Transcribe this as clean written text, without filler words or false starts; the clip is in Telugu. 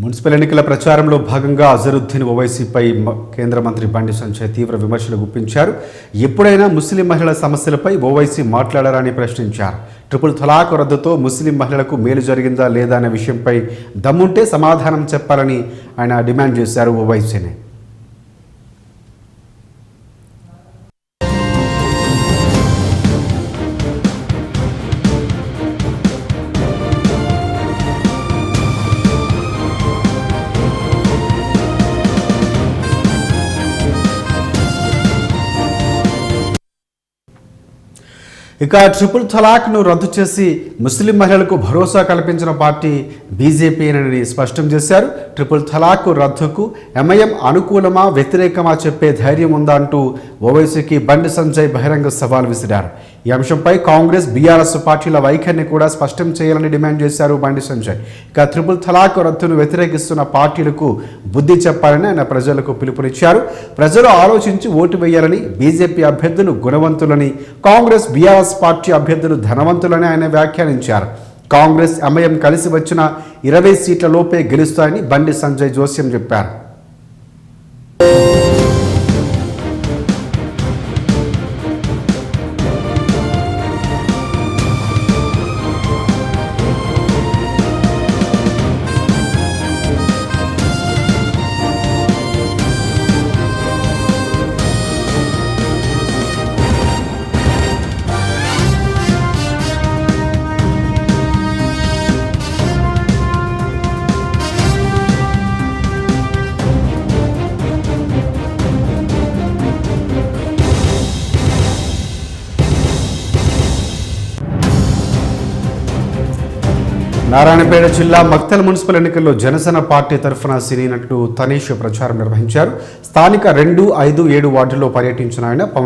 మున్సిపల్ ఎన్నికల ప్రచారంలో భాగంగా అజరుద్దీన్ ఓవైసీపై కేంద్ర మంత్రి బండి సంజయ్ తీవ్ర విమర్శలు గుప్పించారు. ఎప్పుడైనా ముస్లిం మహిళల సమస్యలపై ఓవైసీ మాట్లాడారని ప్రశ్నించారు. ట్రిపుల్ తలాక్ రద్దుతో ముస్లిం మహిళలకు మేలు జరిగిందా లేదా అనే విషయంపై దమ్ముంటే సమాధానం చెప్పాలని ఆయన డిమాండ్ చేశారు. ఓవైసీని ఇక ట్రిపుల్ తలాక్ను రద్దు చేసి ముస్లిం మహిళలకు భరోసా కల్పించిన పార్టీ బీజేపీని స్పష్టం చేశారు. ట్రిపుల్ తలాక్ రద్దుకు ఎంఐఎం అనుకూలమా వ్యతిరేకమా చెప్పే ధైర్యం ఉందా అంటూ ఓవైసీకి బండి సంజయ్ బహిరంగ సవాల్ విసిరారు. ఈ అంశంపై కాంగ్రెస్ బీఆర్ఎస్ పార్టీల వైఖరిని కూడా స్పష్టం చేయాలని డిమాండ్ చేశారు బండి సంజయ్. ఇక ట్రిపుల్ తలాక్ రద్దును వ్యతిరేకిస్తున్న పార్టీలకు బుద్ధి చెప్పాలని ఆయన ప్రజలకు పిలుపునిచ్చారు. ప్రజలు ఆలోచించి ఓటు వేయాలని, బీజేపీ అభ్యర్థులు గుణవంతులని, కాంగ్రెస్ బీఆర్ఎస్ పార్టీ అభ్యర్థులు ధనవంతులని ఆయన వ్యాఖ్యానించారు. కాంగ్రెస్ ఎంఐఎం కలిసి వచ్చిన 20 సీట్ల లోపే గెలుస్తాయని బండి సంజయ్ జోస్యం చెప్పారు. నారాయణపేట జిల్లా మక్తల్ మున్సిపల్ ఎన్నికల్లో జనసేన పార్టీ తరఫున సినీ నటుడు తనీష్ ప్రచారం నిర్వహించారు. స్థానిక 2, 5, 7 వార్డుల్లో పర్యటించిన ఆయన పవన్